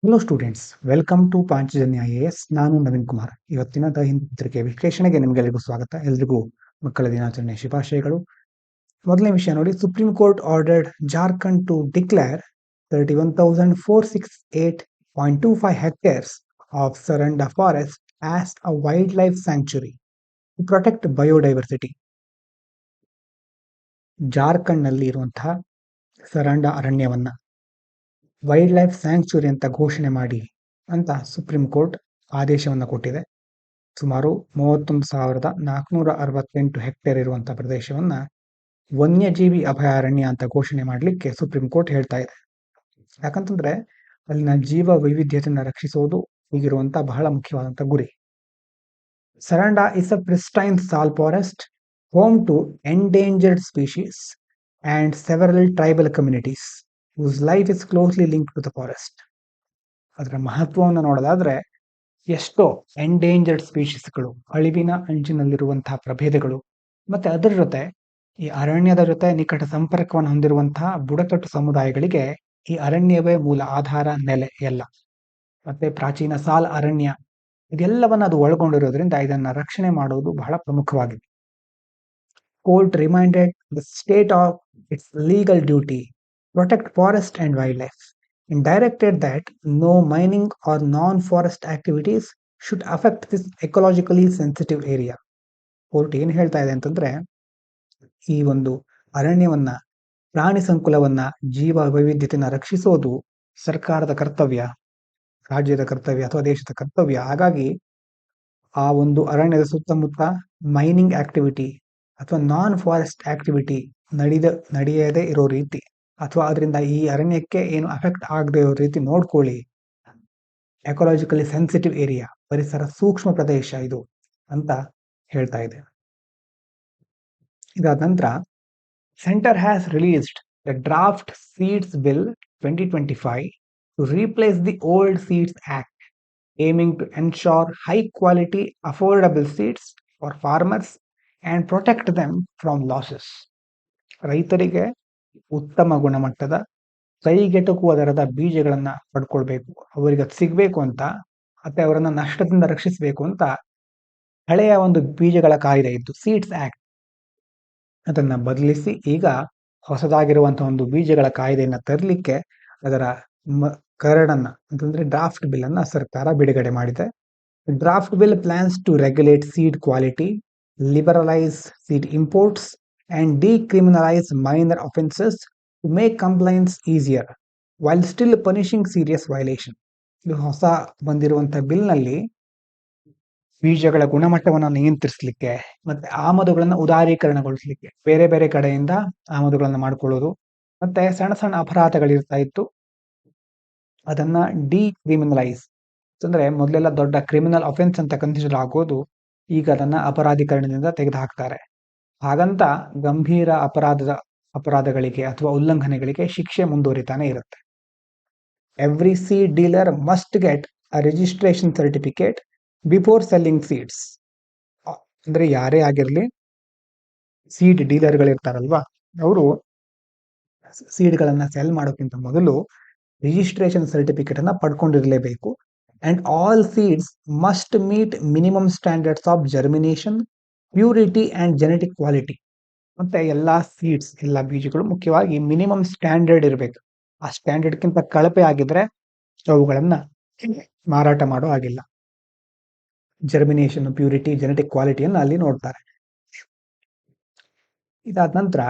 Hello students, welcome to Panchajanya IAS. ನಾನು ನವೀನ್ ಕುಮಾರ್. ಇವತ್ತಿನ the Hind ಪತ್ರಿಕೆ ವಿಶ್ಲೇಷಣೆಗೆ ನಿಮಗೆಲ್ಲರಿಗೂ ಸ್ವಾಗತ. ಎಲ್ರಿಗೂ ಮಕ್ಕಳ ದಿನಾಚರಣೆ ಶುಭಾಶಯಗಳು. ಮೊದಲನೇ ವಿಷಯ ನೋಡಿ, supreme court ordered Jharkhand to declare 31,468.25 hectares of Saranda forest as a wildlife sanctuary to protect biodiversity. Jharkhand ನಲ್ಲಿ ಇರುವಂತಹ ಸರಂಡ ಅರಣ್ಯವನ್ನ ವೈಲ್ಡ್ ಲೈಫ್ ಸ್ಯಾಂಕ್ಚುರಿ ಅಂತ ಘೋಷಣೆ ಮಾಡಿ ಅಂತ ಸುಪ್ರೀಂ ಕೋರ್ಟ್ ಆದೇಶವನ್ನು ಕೊಟ್ಟಿದೆ. ಸುಮಾರು 31,468 ಹೆಕ್ಟೇರ್ ಇರುವಂತಹ ಪ್ರದೇಶವನ್ನ ವನ್ಯಜೀವಿ ಅಭಯಾರಣ್ಯ ಅಂತ ಘೋಷಣೆ ಮಾಡಲಿಕ್ಕೆ ಸುಪ್ರೀಂ ಕೋರ್ಟ್ ಹೇಳ್ತಾ ಇದೆ. ಯಾಕಂತಂದ್ರೆ ಅಲ್ಲಿನ ಜೀವ ವೈವಿಧ್ಯತೆಯನ್ನು ರಕ್ಷಿಸೋದು ಈಗಿರುವಂತಹ ಬಹಳ ಮುಖ್ಯವಾದಂತಹ ಗುರಿ. ಸರಂಡ is a pristine sal forest, home to endangered species and several tribal communities whose life is closely linked to the forest. ಅದರ ಮಹತ್ವವನ್ನು ನೋಡೋದಾದ್ರೆ ಎಷ್ಟೋ ಎಂಡೇಂಜರ್ಡ್ ಸ್ಪೀಶೀಸ್ಗಳು, ಅಳಿವಿನ ಅಂಚಿನಲ್ಲಿರುವಂತಹ ಪ್ರಭೇದಗಳು, ಮತ್ತೆ ಅದರ ಜೊತೆ ಈ ಅರಣ್ಯದ ಜೊತೆ ನಿಕಟ ಸಂಪರ್ಕವನ್ನು ಹೊಂದಿರುವಂತಹ ಬುಡಕಟ್ಟು ಸಮುದಾಯಗಳಿಗೆ ಈ ಅರಣ್ಯವೇ ಮೂಲ ಆಧಾರ, ನೆಲೆ ಎಲ್ಲ. ಮತ್ತೆ ಪ್ರಾಚೀನ ಸಾಲ್ ಅರಣ್ಯ ಇದೆಲ್ಲವನ್ನ ಅದು ಒಳಗೊಂಡಿರೋದ್ರಿಂದ ಇದನ್ನ ರಕ್ಷಣೆ ಮಾಡುವುದು ಬಹಳ ಪ್ರಮುಖವಾಗಿದೆ. Court reminded the state of it's legal duty protect forest and wildlife and directed that no mining or non-forest activities should affect this ecologically sensitive area. Court ಏನು ಹೇಳ್ತಾ ಇದೆ ಅಂತಂದ್ರೆ, ಈ ಒಂದು ಅರಣ್ಯವನ್ನ, ಪ್ರಾಣಿ ಸಂಕುಲವನ್ನ, ಜೀವ ವೈವಿಧ್ಯತೆಯನ್ನು ರಕ್ಷಿಸೋದು ಸರ್ಕಾರದ ಕರ್ತವ್ಯ, ರಾಜ್ಯದ ಕರ್ತವ್ಯ ಅಥವಾ ದೇಶದ ಕರ್ತವ್ಯ. ಹಾಗಾಗಿ ಆ ಒಂದು ಅರಣ್ಯದ ಸುತ್ತಮುತ್ತ ಮೈನಿಂಗ್ ಆಕ್ಟಿವಿಟಿ ಅಥವಾ ನಾನ್ ಫಾರೆಸ್ಟ್ ಆಕ್ಟಿವಿಟಿ ನಡೆಯದೇ ಇರೋ ರೀತಿ ಅಥವಾ ಅದರಿಂದ ಈ ಅರಣ್ಯಕ್ಕೆ ಏನು ಅಫೆಕ್ಟ್ ಆಗದೆ ಇರೋ ರೀತಿ ನೋಡ್ಕೊಳ್ಳಿ. ಎಕಾಲಜಿಕಲಿ ಸೆನ್ಸಿಟಿವ್ ಏರಿಯಾ, ಪರಿಸರ ಸೂಕ್ಷ್ಮ ಪ್ರದೇಶ ಇದು ಅಂತ ಹೇಳ್ತಾ ಇದೆ. ಇದಾದ ನಂತರ centre has released the draft seeds bill 2025 to replace the old seeds act, aiming to ensure high quality affordable seeds for farmers and protect them from losses. ರೈತರಿಗೆ ಉತ್ತಮ ಗುಣಮಟ್ಟದ, ಕೈಗೆಟುಕುವ ದರದ ಬೀಜಗಳನ್ನ ಪಡ್ಕೊಳ್ಬೇಕು, ಅವರಿಗೆ ಸಿಗ್ಬೇಕು ಅಂತ, ಮತ್ತೆ ಅವರನ್ನ ನಷ್ಟದಿಂದ ರಕ್ಷಿಸಬೇಕು ಅಂತ ಹಳೆಯ ಒಂದು ಬೀಜಗಳ ಕಾಯ್ದೆ ಇತ್ತು, ಸೀಡ್ಸ್ ಆಕ್ಟ್. ಅದನ್ನ ಬದಲಿಸಿ ಈಗ ಹೊಸದಾಗಿರುವಂತಹ ಒಂದು ಬೀಜಗಳ ಕಾಯ್ದೆಯನ್ನ ತರಲಿಕ್ಕೆ ಅದರ ಕರಡನ್ನ ಅಂತಂದ್ರೆ ಡ್ರಾಫ್ಟ್ ಬಿಲ್ ಅನ್ನ ಸರ್ಕಾರ ಬಿಡುಗಡೆ ಮಾಡಿದೆ. Draft bill plans to regulate seed quality, liberalise seed imports and decriminalize minor offenses to make compliance easier while still punishing serious violation. ಇದು ಹೊಸ ಬಂದಿರುವಂತಹ ಬಿಲ್ ನಲ್ಲಿ ಬೀಜಗಳ ಗುಣಮಟ್ಟವನ್ನು ನಿಯಂತ್ರಿಸಲಿಕ್ಕೆ ಮತ್ತೆ ಆಮದುಗಳನ್ನು ಉದಾರೀಕರಣಗೊಳಿಸಲಿಕ್ಕೆ, ಬೇರೆ ಬೇರೆ ಕಡೆಯಿಂದ ಆಮದುಗಳನ್ನು ಮಾಡಿಕೊಳ್ಳೋದು, ಮತ್ತೆ ಸಣ್ಣ ಸಣ್ಣ ಅಪರಾಧಗಳಿರ್ತಾ ಇತ್ತು, ಅದನ್ನ ಡಿಕ್ರಿಮಿನಲೈಸ್ ಅಂದ್ರೆ ಮೊದಲೆಲ್ಲ ದೊಡ್ಡ ಕ್ರಿಮಿನಲ್ ಅಫೆನ್ಸ್ ಅಂತ ಕನ್ಸಿಡರ್ ಆಗೋದು, ಈಗ ಅದನ್ನ ಅಪರಾಧೀಕರಣದಿಂದ ತೆಗೆದುಹಾಕ್ತಾರೆ. ಹಾಗಂತ ಗಂಭೀರ ಅಪರಾಧಗಳಿಗೆ ಅಥವಾ ಉಲ್ಲಂಘನೆಗಳಿಗೆ ಶಿಕ್ಷೆ ಮುಂದುವರಿತಾನೆ ಇರುತ್ತೆ. Every seed dealer must get a registration certificate before selling seeds. ಅಂದ್ರೆ ಯಾರೇ ಆಗಿರ್ಲಿ, ಸೀಡ್ ಡೀಲರ್ಗಳಿರ್ತಾರಲ್ವಾ, ಅವರು ಸೀಡ್ಗಳನ್ನ ಸೆಲ್ ಮಾಡೋಕ್ಕಿಂತ ಮೊದಲು ರಿಜಿಸ್ಟ್ರೇಷನ್ ಸರ್ಟಿಫಿಕೇಟ್ ಅನ್ನ ಪಡ್ಕೊಂಡಿರಲೇಬೇಕು. And all seeds must meet minimum standards of germination, purity and genetic quality. ಮತ್ತೆ ಎಲ್ಲಾ ಸೀಡ್ಸ್, ಎಲ್ಲಾ ಬೀಜಗಳು ಮುಖ್ಯವಾಗಿ ಮಿನಿಮಮ್ ಸ್ಟ್ಯಾಂಡರ್ಡ್ ಇರಬೇಕು. ಆ ಸ್ಟ್ಯಾಂಡರ್ಡ್ಗಿಂತ ಕಳಪೆ ಆಗಿದ್ರೆ ಅವುಗಳನ್ನ ಮಾರಾಟ ಮಾಡೋ ಆಗಿಲ್ಲ. ಜರ್ಮಿನೇಷನ್, ಪ್ಯೂರಿಟಿ, ಜೆನೆಟಿಕ್ ಕ್ವಾಲಿಟಿಯನ್ನು ಅಲ್ಲಿ ನೋಡ್ತಾರೆ. ಇದಾದ ನಂತರ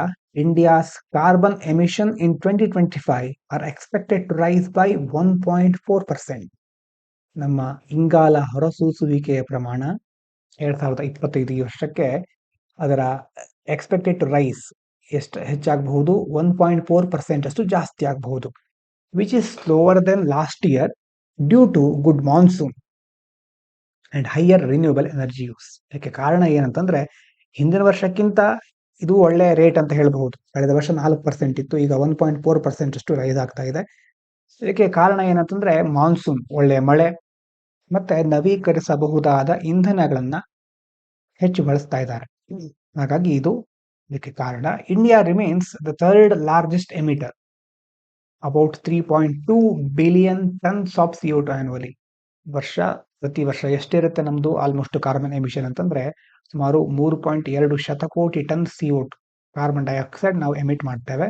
India's carbon emission in 2025 are expected to rise by 1.4%. ನಮ್ಮ ಇಂಗಾಲ ಹೊರಸೂಸುವಿಕೆಯ ಪ್ರಮಾಣ 2025 ವರ್ಷಕ್ಕೆ ಅದರ ಎಕ್ಸ್ಪೆಕ್ಟೆಡ್ ಟು ರೈಸ್ ಎಷ್ಟು ಹೆಚ್ಚಾಗಬಹುದು, 1.4% ಅಷ್ಟು ಜಾಸ್ತಿ ಆಗಬಹುದು, which is slower than last year due to good monsoon and higher renewable energy use. ಇದಕ್ಕೆ ಕಾರಣ ಏನಂತಂದ್ರೆ, ಹಿಂದಿನ ವರ್ಷಕ್ಕಿಂತ ಇದು ಒಳ್ಳೆ ರೇಟ್ ಅಂತ ಹೇಳಬಹುದು. ಕಳೆದ ವರ್ಷ 4% ಇತ್ತು, ಈಗ 1.4% ಅಷ್ಟು ರೈಸ್ ಆಗ್ತಾ ಇದೆ. ಇದಕ್ಕೆ ಕಾರಣ ಏನಂತಂದ್ರೆ ಮಾನ್ಸೂನ್, ಒಳ್ಳೆ ಮಳೆ, ಮತ್ತೆ ನವೀಕರಿಸಬಹುದಾದ ಇಂಧನಗಳನ್ನ ಹೆಚ್ಚು ಬಳಸ್ತಾ ಇದ್ದಾರೆ. ಹಾಗಾಗಿ ಇದು ಇದಕ್ಕೆ ಕಾರಣ. India remains the third largest emitter about 3.2 billion tons of CO2 annually. ಪ್ರತಿ ವರ್ಷ ಎಷ್ಟಿರುತ್ತೆ ನಮ್ದು ಆಲ್ಮೋಸ್ಟ್ ಕಾರ್ಬನ್ ಎಮಿಷನ್ ಅಂತಂದ್ರೆ ಸುಮಾರು 3.2 ಶತಕೋಟಿ ಟನ್ CO2 ಕಾರ್ಬನ್ ಡೈಆಕ್ಸೈಡ್ ನಾವು ಎಮಿಟ್ ಮಾಡ್ತೇವೆ.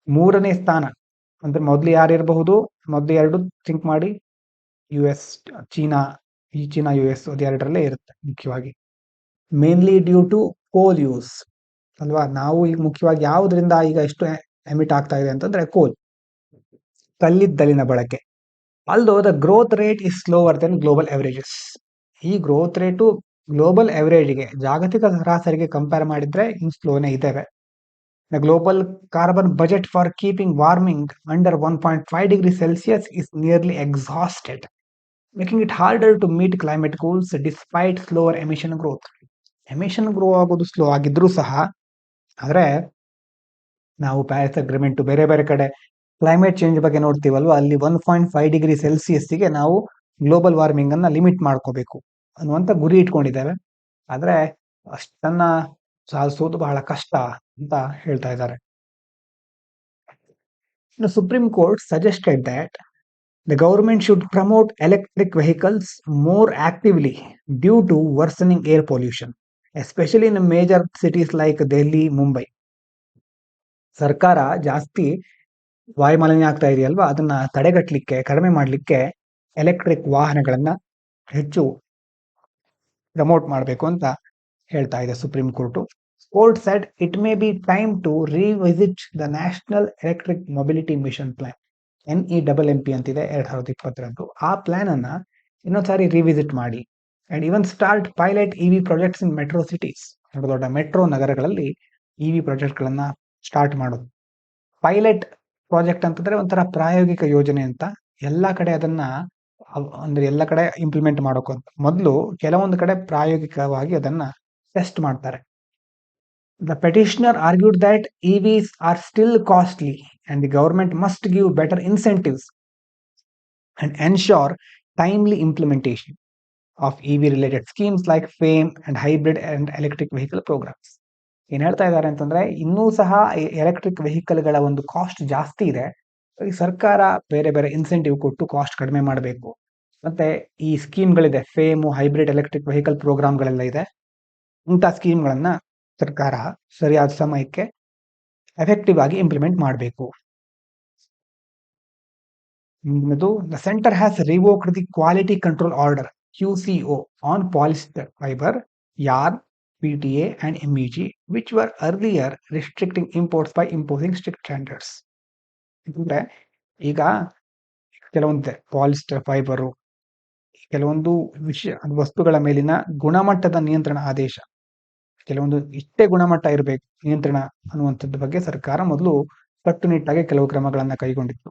3ನೇ ಸ್ಥಾನ ಅಂದ್ರೆ ಮೊದಲು ಯಾರಿರಬಹುದು, ಮೊದಲು ಎರಡು ಥಿಂಕ್ ಮಾಡಿ, US, ಚೀನಾ, ಚೀನಾ US ಅದೆರಡರಲ್ಲೇ ಇರುತ್ತೆ ಮುಖ್ಯವಾಗಿ. ಮೇನ್ಲಿ ಡ್ಯೂ ಟು ಕೋಲ್ ಯೂಸ್ ಅಲ್ವಾ. ನಾವು ಈಗ ಮುಖ್ಯವಾಗಿ ಯಾವುದರಿಂದ ಈಗ ಎಷ್ಟು ಎಮಿಟ್ ಆಗ್ತಾ ಇದೆ ಅಂತಂದ್ರೆ ಕೋಲ್, ಕಲ್ಲಿದ್ದಲಿನ ಬಳಕೆ. Although the growth rate is slower than global averages. ಈ ಗ್ರೋತ್ ರೇಟು ಗ್ಲೋಬಲ್ ಅವರೇಜ್ಗೆ, ಜಾಗತಿಕ ಸರಾಸರಿಗೆ ಕಂಪೇರ್ ಮಾಡಿದ್ರೆ ಇನ್ನು ಸ್ಲೋನೇ ಇದ್ದೇವೆ. The global carbon budget for keeping warming under 1.5 degree Celsius is nearly exhausted, making it harder to meet climate goals despite slower emission growth. Emission grow ಆಗೋದು slow ಆಗಿದ್ರೂ ಸಹ, ಆದ್ರೆ ನಾವು ಪ್ಯಾರಿಸ್ ಅಗ್ರಿಮೆಂಟ್ ಬೇರೆ ಬೇರೆ ಕಡೆ ಕ್ಲೈಮೇಟ್ ಚೇಂಜ್ ಬಗ್ಗೆ ನೋಡ್ತೀವಲ್ವ, ಅಲ್ಲಿ 1.5 ಡಿಗ್ರಿ ಸೆಲ್ಸಿಯಸ್ಗೆ ನಾವು ಗ್ಲೋಬಲ್ ವಾರ್ಮಿಂಗ್ ಅನ್ನ ಲಿಮಿಟ್ ಮಾಡ್ಕೋಬೇಕು ಅನ್ನುವಂತ ಗುರಿ ಇಟ್ಕೊಂಡಿದ್ದೇವೆ. ಆದ್ರೆ ಅಷ್ಟನ್ನ ಸಾಧಿಸೋದು ಬಹಳ ಕಷ್ಟ ಅಂತ ಹೇಳ್ತಾ ಇದ್ದಾರೆ. Supreme court suggested that the government should promote electric vehicles more actively due to worsening air pollution, especially in major cities like Delhi, Mumbai. ಸರ್ಕಾರ ಜಾಸ್ತಿ ವಾಯುಮಾಲಿನ್ಯ ಆಗ್ತಾ ಇದೆಯಲ್ವಾ, ಅದನ್ನ ತಡೆಗಟ್ಟಲಿಕ್ಕೆ, ಕಡಿಮೆ ಮಾಡಲಿಕ್ಕೆ ಎಲೆಕ್ಟ್ರಿಕ್ ವಾಹನಗಳನ್ನ ಹೆಚ್ಚು ಪ್ರಮೋಟ್ ಮಾಡಬೇಕು ಅಂತ ಹೇಳ್ತಾ ಇದೆ Supreme Court. Court said it may be time to revisit the national electric mobility mission plan, NEMMP ಅಂತಿದೆ 2022. ಆ ಪ್ಲಾನ್ ಅನ್ನ ಇನ್ನೊಂದ್ಸಾರಿ ರಿವಿಸಿಟ್ ಮಾಡಿ and even start pilot EV projects in metro cities. ದೊಡ್ಡ ಮೆಟ್ರೋ ನಗರಗಳಲ್ಲಿ EV ಪ್ರಾಜೆಕ್ಟ್ ಗಳನ್ನ start ಮಾಡೋದು. Pilot project ಅಂತಂದ್ರೆ ಒಂಥರ ಪ್ರಾಯೋಗಿಕ ಯೋಜನೆ ಅಂತ. ಎಲ್ಲಾ ಕಡೆ ಅದನ್ನ ಅಂದ್ರೆ ಎಲ್ಲ ಕಡೆ ಇಂಪ್ಲಿಮೆಂಟ್ ಮಾಡೋಕೆ ಅಂತ ಮೊದಲು ಕೆಲವೊಂದು ಕಡೆ ಪ್ರಾಯೋಗಿಕವಾಗಿ ಅದನ್ನ ಟೆಸ್ಟ್ ಮಾಡ್ತಾರೆ. The petitioner argued that EVs are still costly and the government must give better incentives and ensure timely implementation of EV-related schemes like FAME and hybrid and electric vehicle programs. ಏನ್ ಹೇಳ್ತಾ ಇದ್ದಾರೆ ಅಂತಂದ್ರೆ, ಇನ್ನೂ ಸಹ electric ವೆಹಿಕಲ್ಗಳ ಒಂದು cost ಜಾಸ್ತಿ ಇದೆ. ಈ ಸರ್ಕಾರ ಬೇರೆ ಬೇರೆ ಇನ್ಸೆಂಟಿವ್ ಕೊಟ್ಟು ಕಾಸ್ಟ್ ಕಡಿಮೆ ಮಾಡಬೇಕು. ಮತ್ತೆ ಈ ಸ್ಕೀಮ್ಗಳಿದೆ, ಫೇಮು, ಹೈಬ್ರಿಡ್ ಎಲೆಕ್ಟ್ರಿಕ್ ವೆಹಿಕಲ್ ಪ್ರೋಗ್ರಾಮ್ಗಳೆಲ್ಲ ಇದೆ. ಇಂಥ ಸ್ಕೀಮ್ಗಳನ್ನ ಸರ್ಕಾರ ಸರಿಯಾದ ಸಮಯಕ್ಕೆ ಎಫೆಕ್ಟಿವ್ ಆಗಿ ಇಂಪ್ಲಿಮೆಂಟ್ ಮಾಡಬೇಕು. The center has revoked the Quality Control Order QCO on polyester fiber, yarn, PTA and MEG, which were earlier restricting imports by imposing strict standards. ಅಂದ್ರೆ ಈಗ ಕೆಲವೊಂದು ಪಾಲಿಸ್ಟರ್ ಫೈಬರು, ಕೆಲವೊಂದು ವಸ್ತುಗಳ ಮೇಲಿನ ಗುಣಮಟ್ಟದ ನಿಯಂತ್ರಣ ಆದೇಶ, ಕೆಲವೊಂದು ಇಷ್ಟೇ ಗುಣಮಟ್ಟ ಇರಬೇಕು ನಿಯಂತ್ರಣ ಅನ್ನುವಂಥದ್ದು ಬಗ್ಗೆ ಸರ್ಕಾರ ಮೊದಲು ಕಟ್ಟುನಿಟ್ಟಾಗಿ ಕೆಲವು ಕ್ರಮಗಳನ್ನ ಕೈಗೊಂಡಿತ್ತು,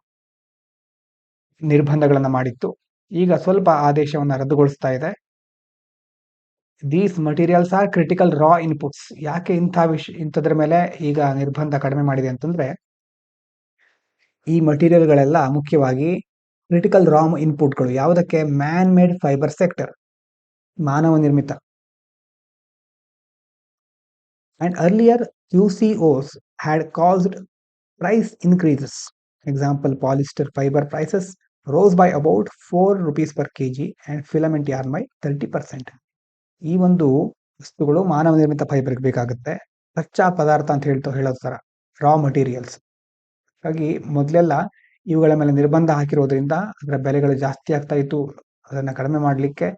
ನಿರ್ಬಂಧಗಳನ್ನ ಮಾಡಿತ್ತು. ಈಗ ಸ್ವಲ್ಪ ಆದೇಶವನ್ನ ರದ್ದುಗೊಳಿಸ್ತಾ ಇದೆ. These materials are critical raw inputs. ಯಾಕೆ ಇಂಥದ್ರ ಮೇಲೆ ಈಗ ನಿರ್ಬಂಧ ಕಡಿಮೆ ಮಾಡಿದೆ ಅಂತಂದ್ರೆ, ಈ ಮಟೀರಿಯಲ್ಗಳೆಲ್ಲ ಮುಖ್ಯವಾಗಿ ಕ್ರಿಟಿಕಲ್ ರಾ ಇನ್ಪುಟ್ಗಳು. ಯಾವುದಕ್ಕೆ? ಮ್ಯಾನ್ ಮೇಡ್ ಫೈಬರ್ ಸೆಕ್ಟರ್, ಮಾನವ ನಿರ್ಮಿತ. And earlier QCOs had caused price increases. Example, polyester fiber prices rose by about 4 rupees per kg and filament yarn by 30%. ಈ ಒಂದು ವಸ್ತುಗಳು ಮಾನವ ನಿರ್ಮಿತ ಫೈಬರ್ಗೆ ಬೇಕಾಗುತ್ತೆ, ಕಚ್ಚಾ ಪದಾರ್ಥ ಅಂತ ಹೇಳೋದು ತರ, ರಾ ಮಟೀರಿಯಲ್ಸ್. ಹಾಗಾಗಿ ಮೊದಲೆಲ್ಲ ಇವುಗಳ ಮೇಲೆ ನಿರ್ಬಂಧ ಹಾಕಿರೋದ್ರಿಂದ ಅದರ ಬೆಲೆಗಳು ಜಾಸ್ತಿ ಆಗ್ತಾ ಇತ್ತು. ಅದನ್ನ ಕಡಿಮೆ ಮಾಡಲಿಕ್ಕೆ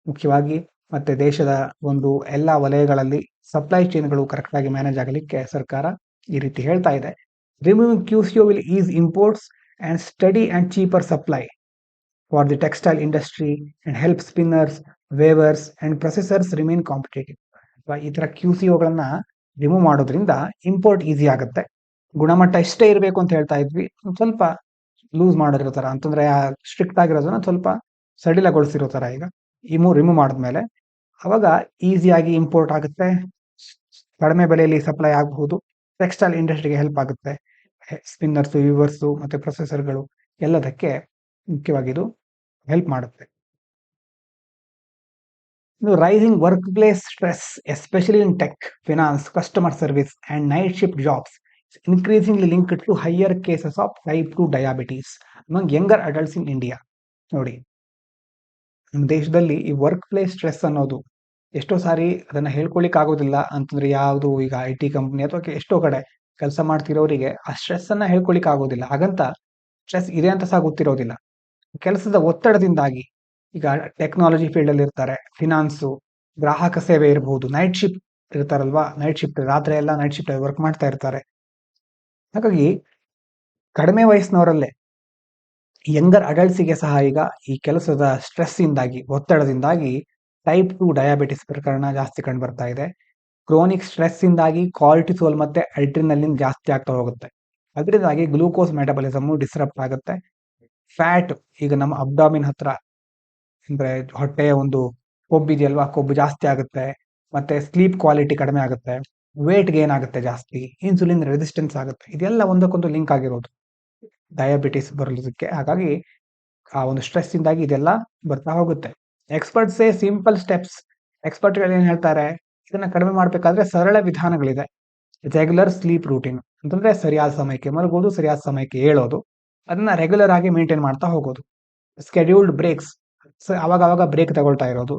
ಮುಖ್ಯವಾಗಿ ಮತ್ತೆ ದೇಶದ ಒಂದು ಎಲ್ಲಾ ವಲಯಗಳಲ್ಲಿ ಸಪ್ಲೈ ಚೈನ್ಗಳು ಕರೆಕ್ಟ್ ಆಗಿ ಮ್ಯಾನೇಜ್ ಆಗಲಿಕ್ಕೆ ಸರ್ಕಾರ ಈ ರೀತಿ ಹೇಳ್ತಾ ಇದೆ. Removing QCO will ease imports and steady and cheaper supply for the textile industry and help spinners, weavers and processors remain competitive. ಈ ತರ QCOಗಳನ್ನ ರಿಮೂವ್ ಮಾಡೋದ್ರಿಂದ ಇಂಪೋರ್ಟ್ ಈಸಿ ಆಗುತ್ತೆ. ಗುಣಮಟ್ಟ ಇಷ್ಟೇ ಇರಬೇಕು ಅಂತ ಹೇಳ್ತಾ ಇದ್ವಿ, ಸ್ವಲ್ಪ ಲೂಸ್ ಮಾಡಿರೋ ತರ, ಅಂತಂದ್ರೆ ಸ್ಟ್ರಿಕ್ಟ್ ಆಗಿರೋದನ್ನ ಸ್ವಲ್ಪ ಸಡಿಲಗೊಳಿಸಿರೋ ತರ ಈಗ ರಿಮೂವ್ ಮಾಡಿದ್ಮೇಲೆ ಅವಾಗ ಈಸಿಯಾಗಿ ಇಂಪೋರ್ಟ್ ಆಗುತ್ತೆ, ಕಡಿಮೆ ಬೆಲೆಯಲ್ಲಿ ಸಪ್ಲೈ ಆಗಬಹುದು, ಟೆಕ್ಸ್ಟೈಲ್ ಇಂಡಸ್ಟ್ರಿಗೆ ಹೆಲ್ಪ್ ಆಗುತ್ತೆ, ಸ್ಪಿನ್ನರ್ಸು, ವೀವರ್ಸು ಮತ್ತೆ ಪ್ರೊಸೆಸರ್ಗಳು ಎಲ್ಲದಕ್ಕೆ ಮುಖ್ಯವಾಗಿದು ಹೆಲ್ಪ್ ಮಾಡುತ್ತೆ. Rising workplace stress, especially in tech, finance, customer service and night shift jobs increasingly linked to higher cases of type 2 diabetes among younger adults in India. ನೋಡಿ, ನಮ್ಮ ದೇಶದಲ್ಲಿ ಈ work place stress ಅನ್ನೋದು ಎಷ್ಟೋ ಸಾರಿ ಅದನ್ನ ಹೇಳ್ಕೊಳಿಕ್ ಆಗೋದಿಲ್ಲ ಅಂತಂದ್ರೆ, ಯಾವುದು ಈಗ IT ಕಂಪನಿ ಅಥವಾ ಎಷ್ಟೋ ಕಡೆ ಕೆಲಸ ಮಾಡ್ತಿರೋರಿಗೆ ಆ ಸ್ಟ್ರೆಸ್ ಅನ್ನ ಹೇಳ್ಕೊಳಿಕ್ ಆಗೋದಿಲ್ಲ. ಹಾಗಂತ ಸ್ಟ್ರೆಸ್ ಇದೆ ಅಂತ ಸಹ ಗೊತ್ತಿರೋದಿಲ್ಲ. ಕೆಲಸದ ಒತ್ತಡದಿಂದಾಗಿ, ಈಗ ಟೆಕ್ನಾಲಜಿ ಫೀಲ್ಡ್ ಅಲ್ಲಿ ಇರ್ತಾರೆ, ಫಿನಾನ್ಸು, ಗ್ರಾಹಕ ಸೇವೆ ಇರಬಹುದು, ನೈಟ್ ಶಿಫ್ಟ್ ಇರ್ತಾರಲ್ವಾ, ನೈಟ್ ಶಿಫ್ಟ್ ರಾತ್ರಿ ಎಲ್ಲ ನೈಟ್ ಶಿಫ್ಟ್ ವರ್ಕ್ ಮಾಡ್ತಾ ಇರ್ತಾರೆ. ಹಾಗಾಗಿ ಕಡಿಮೆ ವಯಸ್ಸಿನವರಲ್ಲೇ ಯಂಗರ್ ಅಡಲ್ಟ್ಸಿಗೆ ಸಹ ಈಗ ಈ ಕೆಲಸದ ಸ್ಟ್ರೆಸ್ ಇಂದಾಗಿ, ಒತ್ತಡದಿಂದಾಗಿ ಟೈಪ್ 2 ಡಯಾಬಿಟಿಸ್ ಪ್ರಕರಣ ಜಾಸ್ತಿ ಕಂಡು ಬರ್ತಾ ಇದೆ. ಕ್ರೋನಿಕ್ ಸ್ಟ್ರೆಸ್ ಇಂದಾಗಿ ಕಾರ್ಟಿಸೋಲ್ ಮತ್ತೆ ಅಡ್ರಿನಲಿನ್ ಜಾಸ್ತಿ ಆಗ್ತಾ ಹೋಗುತ್ತೆ. ಅದರಿಂದಾಗಿ ಗ್ಲೂಕೋಸ್ ಮೆಟಬಲಿಸಮ್ ಡಿಸ್ರಪ್ಟ್ ಆಗುತ್ತೆ. ಫ್ಯಾಟ್, ಈಗ ನಮ್ಮ ಅಬ್ಡಾಮಿನ್ ಹತ್ರ ಅಂದ್ರೆ ಹೊಟ್ಟೆಯ ಒಂದು ಕೊಬ್ಬಿದೆಯಲ್ವಾ, ಕೊಬ್ಬು ಜಾಸ್ತಿ ಆಗುತ್ತೆ. ಮತ್ತೆ ಸ್ಲೀಪ್ ಕ್ವಾಲಿಟಿ ಕಡಿಮೆ ಆಗುತ್ತೆ, ವೇಟ್ ಗೇನ್ ಆಗುತ್ತೆ ಜಾಸ್ತಿ, ಇನ್ಸುಲಿನ್ ರೆಸಿಸ್ಟೆನ್ಸ್ ಆಗುತ್ತೆ. ಇದೆಲ್ಲ ಒಂದಕ್ಕೊಂದು ಲಿಂಕ್ ಆಗಿರೋದು ಡಯಾಬಿಟಿಸ್ ಬರಲಿಕ್ಕೆ. ಹಾಗಾಗಿ ಆ ಒಂದು ಸ್ಟ್ರೆಸ್ ಇಂದಾಗಿ ಇದೆಲ್ಲ ಬರ್ತಾ ಹೋಗುತ್ತೆ. Experts simple steps. ಎಕ್ಸ್ಪರ್ಟ್ಗಳು ಏನ್ ಹೇಳ್ತಾರೆ, ಇದನ್ನ ಕಡಿಮೆ ಮಾಡ್ಬೇಕಾದ್ರೆ ಸರಳ ವಿಧಾನಗಳಿದೆ. ರೆಗ್ಯುಲರ್ ಸ್ಲೀಪ್ ರೂಟೀನ್ ಅಂತಂದ್ರೆ ಸರಿಯಾದ ಸಮಯಕ್ಕೆ ಮಲಗೋದು, ಸರಿಯಾದ ಸಮಯಕ್ಕೆ ಹೇಳೋದು, ಅದನ್ನ ರೆಗ್ಯುಲರ್ ಆಗಿ ಮೇಂಟೈನ್ ಮಾಡ್ತಾ ಹೋಗೋದು. ಸ್ಕೆಡ್ಯೂಲ್ಡ್ ಬ್ರೇಕ್ಸ್, ಅವಾಗ ಬ್ರೇಕ್ ತಗೊಳ್ತಾ ಇರೋದು.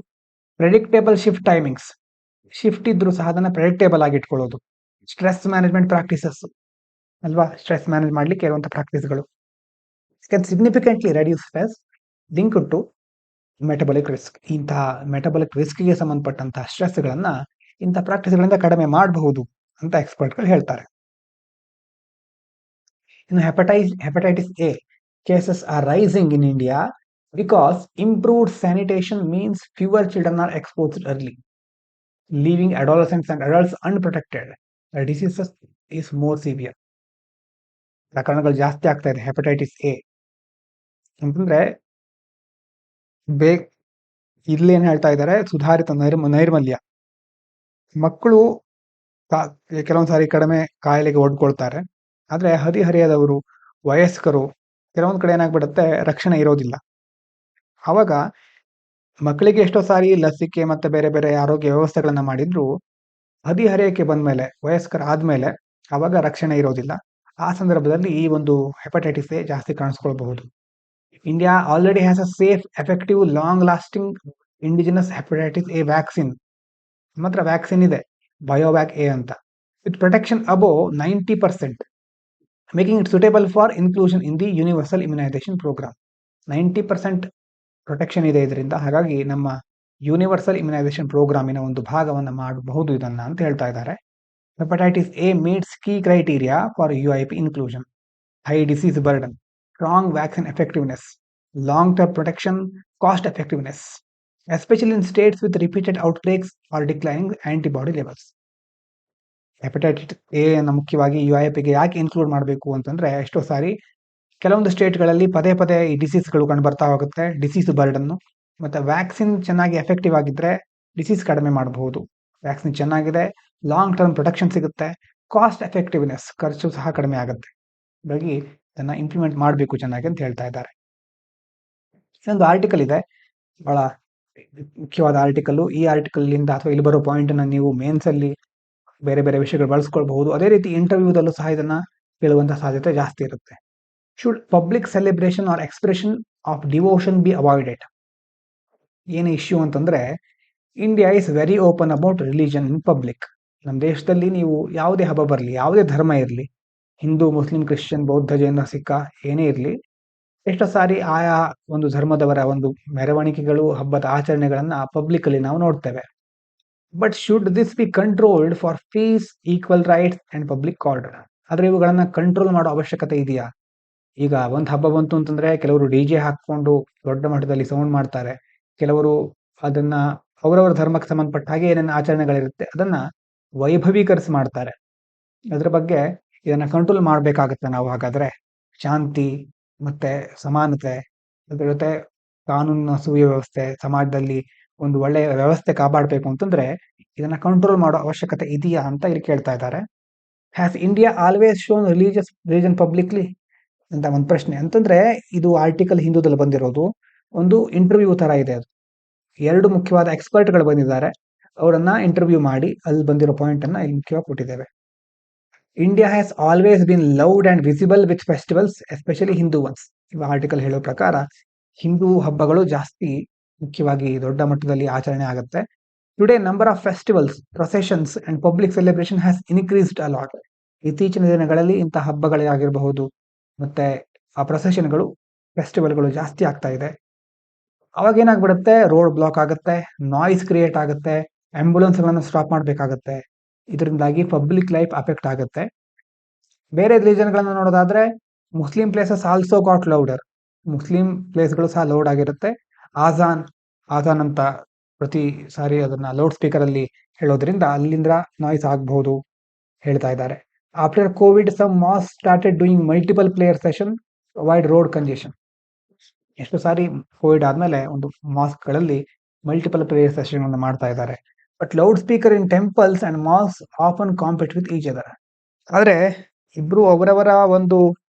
ಪ್ರೆಡಿಕ್ಟೇಬಲ್ ಶಿಫ್ಟ್ ಟೈಮಿಂಗ್ಸ್, ಶಿಫ್ಟ್ ಇದ್ರೂ ಸಹ ಅದನ್ನ ಪ್ರೆಡಿಕ್ಟೇಬಲ್ ಆಗಿ ಇಟ್ಕೊಳ್ಳೋದು. ಸ್ಟ್ರೆಸ್ ಮ್ಯಾನೇಜ್ಮೆಂಟ್ ಪ್ರಾಕ್ಟೀಸಸ್ ಅಲ್ವಾ, ಸ್ಟ್ರೆಸ್ ಮ್ಯಾನೇಜ್ ಮಾಡ್ಲಿಕ್ಕೆ ಇರುವಂತಹ ಪ್ರಾಕ್ಟೀಸ್ಗಳು. Significantly reduce stress link to metabolic risk. ಇಂತಹ ಮೆಟಬಾಲಿಕ್ ರಿಸ್ಕ್ಗೆ ಸಂಬಂಧಪಟ್ಟಂತಹ ಸ್ಟ್ರೆಸ್ಗಳನ್ನ ಇಂತಹ ಪ್ರಾಕ್ಟೀಸ್ಗಳಿಂದ ಕಡಿಮೆ ಮಾಡಬಹುದು ಅಂತ ಎಕ್ಸ್ಪರ್ಟ್ಗಳು ಹೇಳ್ತಾರೆ. ಇನ್ನು hepatitis A cases are rising in India because improved sanitation means fewer children are exposed early, leaving adolescents and adults unprotected. The disease is more severe. ಪ್ರಕರಣಗಳು ಜಾಸ್ತಿ ಆಗ್ತಾ ಇದೆ ಹೆಪಟೈಟಿಸ್ ಎ ಅಂತಂದ್ರೆ. ಇಲ್ಲಿ ಏನ್ ಹೇಳ್ತಾ ಇದ್ದಾರೆ, ಸುಧಾರಿತ ನೈರ್ಮಲ್ಯ. ಮಕ್ಕಳು ಕೆಲವೊಂದ್ಸಾರಿ ಕಡಿಮೆ ಕಾಯಿಲೆಗೆ ಒಡ್ಕೊಳ್ತಾರೆ, ಆದ್ರೆ ಹದಿಹರೆಯದವರು, ವಯಸ್ಕರು ಕೆಲವೊಂದ್ ಕಡೆ ಏನಾಗ್ಬಿಡುತ್ತೆ, ರಕ್ಷಣೆ ಇರೋದಿಲ್ಲ. ಅವಾಗ ಮಕ್ಕಳಿಗೆ ಎಷ್ಟೋ ಸಾರಿ ಲಸಿಕೆ ಮತ್ತೆ ಬೇರೆ ಬೇರೆ ಆರೋಗ್ಯ ವ್ಯವಸ್ಥೆಗಳನ್ನ ಮಾಡಿದ್ರು, ಹದಿಹರೆಯಕ್ಕೆ ಬಂದ್ಮೇಲೆ, ವಯಸ್ಕರ ಆದ್ಮೇಲೆ ಅವಾಗ ರಕ್ಷಣೆ ಇರೋದಿಲ್ಲ. ಆ ಸಂದರ್ಭದಲ್ಲಿ ಈ ಒಂದು ಹೆಪಟೈಟಿಸ್ ಎ ಜಾಸ್ತಿ ಕಾಣಿಸ್ಕೊಳ್ಬಹುದು. India already has a safe, effective, long lasting indigenous hepatitis A vaccine. ಮಾತ್ರ ವ್ಯಾಕ್ಸಿನ್ ಇದೆ, ಬಯೋವ್ಯಾಕ್ ಎ ಅಂತ, with protection above 90%, making it suitable for inclusion in the universal immunisation programme. 90% protection ಇದೆ ಇದರಿಂದ. ಹಾಗಾಗಿ ನಮ್ಮ universal immunisation ಪ್ರೋಗ್ರಾಮಿನ ಒಂದು ಭಾಗವನ್ನ ಮಾಡಬಹುದು ಇದನ್ನ ಅಂತ ಹೇಳ್ತಾ ಇದ್ದಾರೆ. Hepatitis A meets key criteria for UIP inclusion: high disease burden, strong vaccine effectiveness, long term protection, cost effectiveness, especially in states with repeated outbreaks or declining antibody levels. Hepatitis A ಅನ್ನು ಮುಖ್ಯವಾಗಿ UIPಗೆ ಯಾಕೆ include ಮಾಡಬೇಕು ಅಂತಂದ್ರೆ, ಎಷ್ಟೋ ಸಾರಿ ಕೆಲವೊಂದು ಸ್ಟೇಟ್ಗಳಲ್ಲಿ ಪದೇ ಪದೇ ಈ ಡಿಸೀಸ್ಗಳು ಕಂಡು ಬರ್ತಾ ಹೋಗುತ್ತೆ, ಡಿಸೀಸ್ ಬರ್ಡನ್ನು. ಮತ್ತೆ ವ್ಯಾಕ್ಸಿನ್ ಚೆನ್ನಾಗಿ ಎಫೆಕ್ಟಿವ್ ಆಗಿದ್ರೆ ಡಿಸೀಸ್ ಕಡಿಮೆ ಮಾಡಬಹುದು. ವ್ಯಾಕ್ಸಿನ್ ಚೆನ್ನಾಗಿದೆ, ಲಾಂಗ್ ಟರ್ಮ್ ಪ್ರೊಟೆಕ್ಷನ್ ಸಿಗುತ್ತೆ, ಕಾಸ್ಟ್ ಎಫೆಕ್ಟಿವ್ನೆಸ್, ಖರ್ಚು ಸಹ ಕಡಿಮೆ ಆಗುತ್ತೆ. ಹಾಗಾಗಿ ಇದನ್ನ ಇಂಪ್ಲಿಮೆಂಟ್ ಮಾಡಬೇಕು ಚೆನ್ನಾಗಿ ಅಂತ ಹೇಳ್ತಾ ಇದ್ದಾರೆ. ಇನ್ನೊಂದು ಆರ್ಟಿಕಲ್ ಇದೆ, ಬಹಳ ಮುಖ್ಯವಾದ ಆರ್ಟಿಕಲ್. ಈ ಆರ್ಟಿಕಲ್ ಇಂದ ಅಥವಾ ಇಲ್ಲಿ ಬರೋ ಪಾಯಿಂಟ್ ಅನ್ನ ನೀವು ಮೇನ್ಸ್ ಅಲ್ಲಿ ಬೇರೆ ಬೇರೆ ವಿಷಯಗಳು ಬಳಸ್ಕೊಳ್ಬಹುದು. ಅದೇ ರೀತಿ ಇಂಟರ್ವ್ಯೂದಲ್ಲೂ ಸಹ ಇದನ್ನ ಕೇಳುವಂತಹ ಸಾಧ್ಯತೆ ಜಾಸ್ತಿ ಇರುತ್ತೆ. Should public celebration or expression of devotion be avoided? ಏನು ಇಶ್ಯೂ ಅಂತಂದ್ರೆ, India is very open about religion in public. ನಮ್ಮ ದೇಶದಲ್ಲಿ ನೀವು ಯಾವುದೇ ಹಬ್ಬ ಬರಲಿ, ಯಾವುದೇ ಧರ್ಮ ಇರಲಿ, ಹಿಂದೂ, ಮುಸ್ಲಿಂ, ಕ್ರಿಶ್ಚಿಯನ್, ಬೌದ್ಧ, ಜೈನ, ಸಿಖ್ ಏನೇ ಇರಲಿ, ಎಷ್ಟೋ ಸಾರಿ ಆಯಾ ಒಂದು ಧರ್ಮದವರ ಒಂದು ಮೆರವಣಿಗೆಗಳು, ಹಬ್ಬದ ಆಚರಣೆಗಳನ್ನ ಪಬ್ಲಿಕ್ ಅಲ್ಲಿ ನಾವು ನೋಡ್ತೇವೆ. But should this be controlled for piece, equal rights and public order? ಆದ್ರೆ ಇವುಗಳನ್ನ ಕಂಟ್ರೋಲ್ ಮಾಡೋ ಅವಶ್ಯಕತೆ ಇದೆಯಾ? ಈಗ ಒಂದ್ ಹಬ್ಬ ಬಂತು ಅಂತಂದ್ರೆ ಕೆಲವರು DJ ಹಾಕೊಂಡು ದೊಡ್ಡ ಮಟ್ಟದಲ್ಲಿ ಸೌಂಡ್ ಮಾಡ್ತಾರೆ, ಕೆಲವರು ಅದನ್ನ ಅವರವರ ಧರ್ಮಕ್ಕೆ ಸಂಬಂಧಪಟ್ಟ ಹಾಗೆ ಏನೇನು ಆಚರಣೆಗಳಿರುತ್ತೆ ಅದನ್ನ ವೈಭವೀಕರಿಸಿ ಮಾಡ್ತಾರೆ. ಅದ್ರ ಬಗ್ಗೆ ಇದನ್ನ ಕಂಟ್ರೋಲ್ ಮಾಡ್ಬೇಕಾಗತ್ತೆ ನಾವು. ಹಾಗಾದ್ರೆ ಶಾಂತಿ ಮತ್ತೆ ಸಮಾನತೆ, ಅದ್ರ ಜೊತೆ ಕಾನೂನಿನ ಸುವ್ಯವಸ್ಥೆ, ಸಮಾಜದಲ್ಲಿ ಒಂದು ಒಳ್ಳೆಯ ವ್ಯವಸ್ಥೆ ಕಾಪಾಡಬೇಕು ಅಂತಂದ್ರೆ ಇದನ್ನ ಕಂಟ್ರೋಲ್ ಮಾಡೋ ಅವಶ್ಯಕತೆ ಇದೆಯಾ ಅಂತ ಇಲ್ಲಿ ಕೇಳ್ತಾ ಇದ್ದಾರೆ. Has India always shown religion publicly ಅಂತ ಒಂದು ಪ್ರಶ್ನೆ. ಅಂತಂದ್ರೆ ಇದು ಆರ್ಟಿಕಲ್ ಹಿಂದೂದಲ್ಲಿ ಬಂದಿರೋದು, ಒಂದು ಇಂಟರ್ವ್ಯೂ ತರ ಇದೆ ಅದು. ಎರಡು ಮುಖ್ಯವಾದ ಎಕ್ಸ್ಪರ್ಟ್ಗಳು ಬಂದಿದ್ದಾರೆ, ಅವರನ್ನ ಇಂಟರ್ವ್ಯೂ ಮಾಡಿ ಅಲ್ಲಿ ಬಂದಿರೋ ಪಾಯಿಂಟ್ ಅನ್ನ ಇಲ್ಲಿ ಮುಖ್ಯವಾಗಿ ಕೊಟ್ಟಿದ್ದೇವೆ. India has always been loud and visible with festivals, especially Hindu once. ಈ ಆರ್ಟಿಕಲ್ ಹೇಳೋ ಪ್ರಕಾರ ಹಿಂದೂ ಹಬ್ಬಗಳು ಜಾಸ್ತಿ ಮುಖ್ಯವಾಗಿ ದೊಡ್ಡ ಮಟ್ಟದಲ್ಲಿ ಆಚರಣೆ ಆಗುತ್ತೆ. Today number of festivals, processions and public celebration has increased a lot. ಇತ್ತೀಚಿನ ದಿನಗಳಲ್ಲಿ ಇಂಥ ಹಬ್ಬಗಳೇ ಆಗಿರಬಹುದು ಮತ್ತೆ ಆ ಪ್ರೊಸೆಷನ್ಗಳು, ಫೆಸ್ಟಿವಲ್ಗಳು ಜಾಸ್ತಿ ಆಗ್ತಾ ಇದೆ. ಅವಾಗ ಏನಾಗ್ಬಿಡುತ್ತೆ, ರೋಡ್ ಬ್ಲಾಕ್ ಆಗುತ್ತೆ, ನಾಯ್ಸ್ ಕ್ರಿಯೇಟ್ ಆಗುತ್ತೆ, ಆಂಬ್ಯುಲೆನ್ಸ್ಗಳನ್ನು ಸ್ಟಾಪ್ ಮಾಡಬೇಕಾಗತ್ತೆ. ಇದರಿಂದಾಗಿ ಪಬ್ಲಿಕ್ ಲೈಫ್ ಅಫೆಕ್ಟ್ ಆಗುತ್ತೆ. ಬೇರೆ ರಿಲಿಜನ್ಗಳನ್ನು ನೋಡೋದಾದ್ರೆ Muslim places also got louder. Muslim ಪ್ಲೇಸ್ಗಳು ಸಹ ಲೌಡ್ ಆಗಿರುತ್ತೆ. ಆಜಾನ್ ಆಜಾನ್ ಅಂತ ಪ್ರತಿ ಸಾರಿ ಅದನ್ನ ಲೌಡ್ ಸ್ಪೀಕರ್ ಅಲ್ಲಿ ಹೇಳೋದ್ರಿಂದ ಅಲ್ಲಿಂದ ನಾಯ್ಸ್ ಆಗಬಹುದು ಹೇಳ್ತಾ ಇದ್ದಾರೆ. After Covid some mosques started doing multiple prayer session avoid road congestion. ಎಷ್ಟು ಸಾರಿ ಕೋವಿಡ್ ಆದ್ಮೇಲೆ ಒಂದು ಮಾಸ್ಕ್ಗಳಲ್ಲಿ ಮಲ್ಟಿಪಲ್ ಪ್ಲೇಯರ್ ಸೆಷನ್ ಅನ್ನು ಮಾಡ್ತಾ ಇದ್ದಾರೆ. But loud speaker in temples and mosques often compete with each other. ಆದ್ರೆ ಇಬ್ರು ಅವರವರ ಒಂದು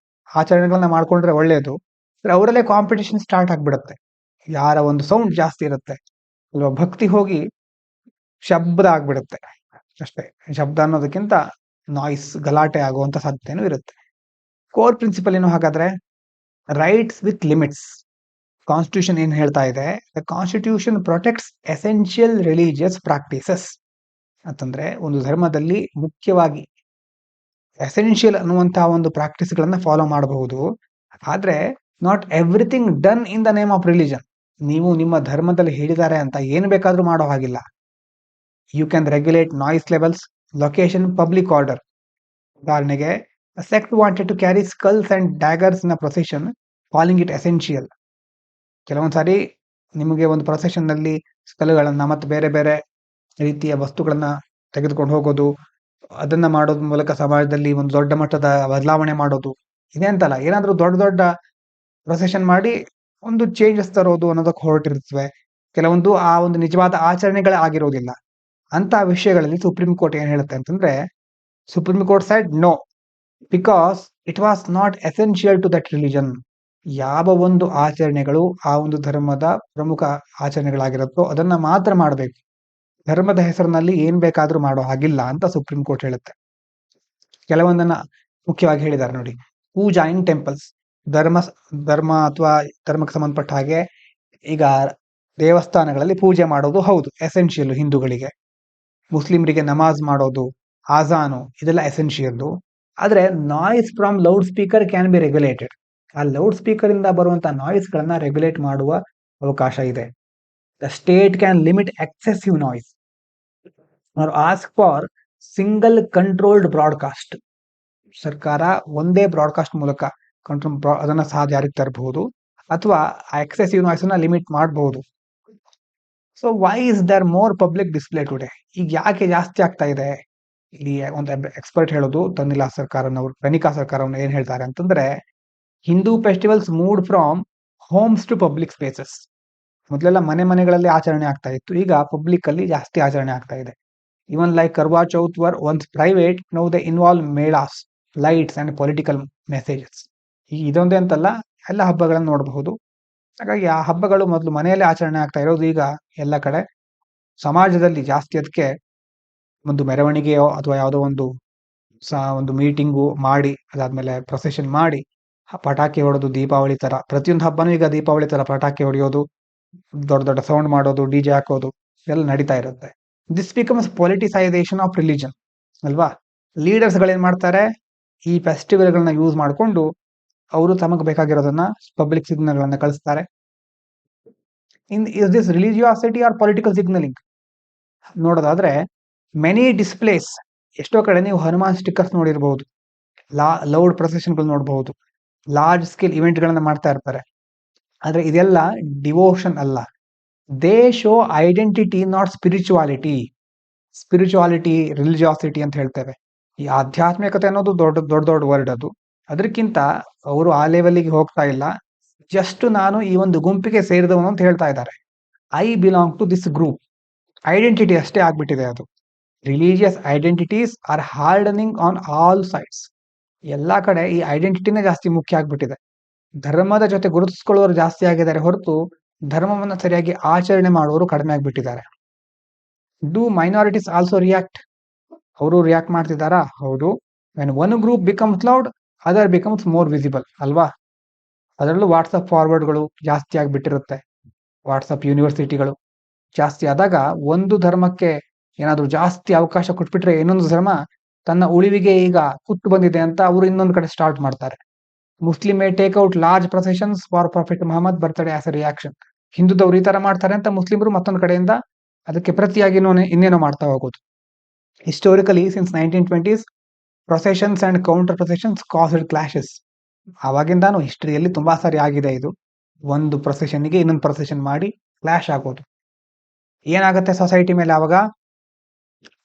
ಆಚರಣೆಗಳನ್ನ ಮಾಡ್ಕೊಂಡ್ರೆ ಒಳ್ಳೆಯದು. ಅವರಲ್ಲೇ ಕಾಂಪಿಟೇಷನ್ ಸ್ಟಾರ್ಟ್ ಆಗ್ಬಿಡುತ್ತೆ, ಯಾರ ಒಂದು ಸೌಂಡ್ ಜಾಸ್ತಿ ಇರುತ್ತೆ ಅಲ್ವಾ. ಭಕ್ತಿ ಹೋಗಿ ಶಬ್ದ ಆಗ್ಬಿಡುತ್ತೆ ಅಷ್ಟೇ. ಶಬ್ದ ಅನ್ನೋದಕ್ಕಿಂತ ನಾಯ್ಸ್, ಗಲಾಟೆ ಆಗುವಂತ ಸಾಧ್ಯತೆನೂ ಇರುತ್ತೆ. ಕೋರ್ ಪ್ರಿನ್ಸಿಪಲ್ ಏನು ಹಾಗಾದ್ರೆ? Rights with limits. ಕಾನ್ಸ್ಟಿಟ್ಯೂಷನ್ ಏನ್ ಹೇಳ್ತಾ ಇದೆ? The constitution protects essential religious practices ಅಂತಂದ್ರೆ ಒಂದು ಧರ್ಮದಲ್ಲಿ ಮುಖ್ಯವಾಗಿ ಎಸೆನ್ಷಿಯಲ್ ಅನ್ನುವಂತಹ ಒಂದು ಪ್ರಾಕ್ಟೀಸ್ ಗಳನ್ನ ಫಾಲೋ ಮಾಡಬಹುದು. ಆದ್ರೆ not everything done in the name of religion. ನೀವು ನಿಮ್ಮ ಧರ್ಮದಲ್ಲಿ ಹೇಳಿದ್ದಾರೆ ಅಂತ ಏನ್ ಬೇಕಾದ್ರೂ ಮಾಡೋ ಹಾಗಿಲ್ಲ. You can regulate noise levels, location, public order. ಉದಾಹರಣೆಗೆ sect wanted to carry skulls and daggers in a procession, calling it essential. ಕೆಲವೊಂದ್ಸಾರಿ ನಿಮಗೆ ಒಂದು ಪ್ರೊಸೆಷನ್ ನಲ್ಲಿ ಸ್ಕಲ್ಗಳನ್ನ ಮತ್ತು ಬೇರೆ ಬೇರೆ ರೀತಿಯ ವಸ್ತುಗಳನ್ನ ತೆಗೆದುಕೊಂಡು ಹೋಗೋದು, ಅದನ್ನ ಮಾಡೋದ್ ಮೂಲಕ ಸಮಾಜದಲ್ಲಿ ಒಂದು ದೊಡ್ಡ ಮಟ್ಟದ ಬದಲಾವಣೆ ಮಾಡೋದು ಇದೆ ಅಂತಲ್ಲ. ಏನಾದ್ರೂ ದೊಡ್ಡ ದೊಡ್ಡ ಪ್ರೊಸೆಷನ್ ಮಾಡಿ ಒಂದು ಚೇಂಜಸ್ ತರೋದು ಅನ್ನೋದಕ್ಕೆ ಹೊರಟಿರ್ತವೆ. ಕೆಲವೊಂದು ಆ ಒಂದು ನಿಜವಾದ ಆಚರಣೆಗಳೇ ಆಗಿರೋದಿಲ್ಲ. ಅಂತ ವಿಷಯಗಳಲ್ಲಿ ಸುಪ್ರೀಂ ಕೋರ್ಟ್ ಏನ್ ಹೇಳುತ್ತೆ ಅಂತಂದ್ರೆ, Supreme Court said no, because it was not essential to that religion. ಯಾವ ಒಂದು ಆಚರಣೆಗಳು ಆ ಒಂದು ಧರ್ಮದ ಪ್ರಮುಖ ಆಚರಣೆಗಳಾಗಿರುತ್ತೋ ಅದನ್ನ ಮಾತ್ರ ಮಾಡಬೇಕು. ಧರ್ಮದ ಹೆಸರಿನಲ್ಲಿ ಏನ್ ಬೇಕಾದ್ರೂ ಮಾಡೋ ಹಾಗಿಲ್ಲ ಅಂತ ಸುಪ್ರೀಂ ಕೋರ್ಟ್ ಹೇಳುತ್ತೆ. ಕೆಲವೊಂದನ್ನ ಮುಖ್ಯವಾಗಿ ಹೇಳಿದ್ದಾರೆ ನೋಡಿ. ಪೂಜಾ ಇನ್ ಟೆಂಪಲ್ಸ್. ಧರ್ಮ ಅಥವಾ ಧರ್ಮಕ್ಕೆ ಸಂಬಂಧಪಟ್ಟ ಹಾಗೆ ಈಗ ದೇವಸ್ಥಾನಗಳಲ್ಲಿ ಪೂಜೆ ಮಾಡೋದು ಹೌದು ಎಸೆನ್ಷಿಯಲ್ ಹಿಂದೂಗಳಿಗೆ. ಮುಸ್ಲಿಮರಿಗೆ ನಮಾಜ್ ಮಾಡೋದು, ಆಜಾನು, ಇದೆಲ್ಲ ಎಸೆನ್ಷಿಯಲ್. ಆದ್ರೆ noise from loud speaker can be regulated. ಆ ಲೌಡ್ ಸ್ಪೀಕರ್ ಇಂದ ಬರುವಂತಹ ನಾಯ್ಸ್ ಗಳನ್ನ ರೆಗ್ಯುಲೇಟ್ ಮಾಡುವ ಅವಕಾಶ ಇದೆ. The state can limit excessive noise or ask for single controlled broadcast. ಸರ್ಕಾರ ಒಂದೇ ಬ್ರಾಡ್ಕಾಸ್ಟ್ ಮೂಲಕ ಅದನ್ನ ಸಹ ಜಾರಿಗೆ ತರಬಹುದು ಅಥವಾ ಎಕ್ಸೆಸಿವ್ ನಾಯ್ಸ್ ಅನ್ನ ಲಿಮಿಟ್ ಮಾಡಬಹುದು. So why is there more public display today? ಈಗ ಯಾಕೆ ಜಾಸ್ತಿ ಆಗ್ತಾ ಇದೆ? ಇಲ್ಲಿ ಒಂದು ಎಕ್ಸ್ಪರ್ಟ್ ಹೇಳೋದು, ತನಿಖಾ ಸರ್ಕಾರವನ್ನು ಏನ್ ಹೇಳ್ತಾರೆ ಅಂತಂದ್ರೆ, Hindu festivals moved from homes to public spaces. ಮೊದಲೆಲ್ಲ ಮನೆಗಳಲ್ಲಿ ಆಚರಣೆ ಆಗ್ತಾ ಇತ್ತು, ಈಗ ಪಬ್ಲಿಕ್ ಅಲ್ಲಿ ಜಾಸ್ತಿ ಆಚರಣೆ ಆಗ್ತಾ ಇದೆ. Even like Karva Chauth were once private, now they involve melas, lights and political messages. ಈಗ ಇದೊಂದೇ ಅಂತಲ್ಲ, ಎಲ್ಲ ಹಬ್ಬಗಳನ್ನು ನೋಡಬಹುದು. ಹಾಗಾಗಿ ಆ ಹಬ್ಬಗಳು ಮೊದಲು ಮನೆಯಲ್ಲೇ ಆಚರಣೆ ಆಗ್ತಾ ಇರೋದು ಈಗ ಎಲ್ಲ ಕಡೆ ಸಮಾಜದಲ್ಲಿ ಜಾಸ್ತಿ. ಅದಕ್ಕೆ ಒಂದು ಮೆರವಣಿಗೆಯೋ ಅಥವಾ ಯಾವುದೋ ಒಂದು ಮೀಟಿಂಗು ಮಾಡಿ ಅದಾದ್ಮೇಲೆ ಪ್ರೊಸೆಷನ್ ಮಾಡಿ ಪಟಾಕಿ ಹೊಡೆದು, ದೀಪಾವಳಿ ತರ ಪ್ರತಿಯೊಂದು ಹಬ್ಬನೂ ಈಗ ದೀಪಾವಳಿ ತರ ಪಟಾಕಿ ಹೊಡೆಯೋದು, ದೊಡ್ಡ ದೊಡ್ಡ ಸೌಂಡ್ ಮಾಡೋದು, ಡಿಜೆ ಹಾಕೋದು ಎಲ್ಲ ನಡೀತಾ ಇರುತ್ತೆ. ದಿಸ್ ಬಿಕಮ್ಸ್ ಪೊಲಿಟಿಸೈಸೇಷನ್ ಆಫ್ ರಿಲಿಜನ್ ಅಲ್ವಾ. ಲೀಡರ್ಸ್ ಗಳೇನ್ ಮಾಡ್ತಾರೆ, ಈ ಫೆಸ್ಟಿವಲ್ ಗಳನ್ನ ಯೂಸ್ ಮಾಡಿಕೊಂಡು ಅವರು ತಮಗೆ ಬೇಕಾಗಿರೋದನ್ನ ಪಬ್ಲಿಕ್ ಸಿಗ್ನಲ್ ಗಳನ್ನ ಕಳಿಸ್ತಾರೆ. Is this religiosity or political signalling? ನೋಡೋದಾದ್ರೆ ಮೆನಿ ಡಿಸ್ಪ್ಲೇಸ್, ಎಷ್ಟೋ ಕಡೆ ನೀವು ಹನುಮಾನ್ ಸ್ಟಿಕ್ಕರ್ಸ್ ನೋಡಿರಬಹುದು, ಲೌಡ್ ಪ್ರೊಸೆಷನ್ಗಳು ನೋಡಬಹುದು, ಲಾರ್ಜ್ ಸ್ಕೇಲ್ ಇವೆಂಟ್ ಗಳನ್ನ ಮಾಡ್ತಾ ಇರ್ತಾರೆ. ಆದ್ರೆ ಇದೆಲ್ಲ ಡಿವೋಷನ್ ಅಲ್ಲ. They show identity, not spirituality. Religiosity ಅಂತ ಹೇಳ್ತೇವೆ. ಈ ಆಧ್ಯಾತ್ಮಿಕತೆ ಅನ್ನೋದು ದೊಡ್ಡ ವರ್ಡ್ ಅದು. ಅದಕ್ಕಿಂತ ಅವರು ಆ ಲೆವೆಲ್ಗೆ ಹೋಗ್ತಾ ಇಲ್ಲ. ಜಸ್ಟ್ ನಾನು ಈ ಒಂದು ಗುಂಪಿಗೆ ಸೇರಿದವನು ಅಂತ ಹೇಳ್ತಾ ಇದ್ದಾರೆ. I belong to this group. Identity ಅಷ್ಟೇ ಆಗ್ಬಿಟ್ಟಿದೆ ಅದು. Religious identities are hardening on all sides. ಎಲ್ಲಾ ಕಡೆ ಈ ಐಡೆಂಟಿಟಿನೇ ಜಾಸ್ತಿ ಮುಖ್ಯ ಆಗ್ಬಿಟ್ಟಿದೆ. ಧರ್ಮದ ಜೊತೆ ಗುರುತಿಸ್ಕೊಳ್ಳೋರು ಜಾಸ್ತಿ ಆಗಿದ್ದಾರೆ ಹೊರತು ಧರ್ಮವನ್ನ ಸರಿಯಾಗಿ ಆಚರಣೆ ಮಾಡುವವರು ಕಡಿಮೆ ಆಗ್ಬಿಟ್ಟಿದ್ದಾರೆ. Do minorities also react? ಅವರು ರಿಯಾಕ್ಟ್ ಮಾಡ್ತಿದ್ದಾರಾ? ಹೌದು. When one group becomes loud other becomes more visible ಅಲ್ವಾ. ಅದರಲ್ಲೂ ವಾಟ್ಸಪ್ ಫಾರ್ವರ್ಡ್ಗಳು ಜಾಸ್ತಿ ಆಗಿಬಿಟ್ಟಿರುತ್ತೆ, ವಾಟ್ಸಪ್ ಯೂನಿವರ್ಸಿಟಿಗಳು ಜಾಸ್ತಿ ಆದಾಗ ಒಂದು ಧರ್ಮಕ್ಕೆ ಏನಾದರೂ ಜಾಸ್ತಿ ಅವಕಾಶ ಕೊಟ್ಬಿಟ್ರೆ ಇನ್ನೊಂದು ಧರ್ಮ ತನ್ನ ಉಳಿವಿಗೆ ಈಗ ಕುತ್ತು ಬಂದಿದೆ ಅಂತ ಅವರು ಇನ್ನೊಂದು ಕಡೆ ಸ್ಟಾರ್ಟ್ ಮಾಡ್ತಾರೆ. Muslim may take out large processions for prophet Mohammed birthday as a reaction. ಹಿಂದೂದವ್ರು ಈ ತರ ಮಾಡ್ತಾರೆ ಅಂತ ಮುಸ್ಲಿಮರು ಮತ್ತೊಂದು ಕಡೆಯಿಂದ ಅದಕ್ಕೆ ಪ್ರತಿಯಾಗಿ ಇನ್ನೇನೋ ಮಾಡ್ತಾ ಹೋಗೋದು. Historically since 1920s processions and counter processions caused clashes. ಆವಾಗಿಂದಾನು ಹಿಸ್ಟ್ರಿಯಲ್ಲಿ ತುಂಬಾ ಸಾರಿ ಆಗಿದೆ ಇದು. ಒಂದು ಪ್ರೊಸೆಷನ್ಗೆ ಇನ್ನೊಂದು ಪ್ರೊಸೆಷನ್ ಮಾಡಿ ಕ್ಲಾಶ್ ಆಗೋದು. ಏನಾಗುತ್ತೆ ಸೊಸೈಟಿ ಮೇಲೆ ಆವಾಗ?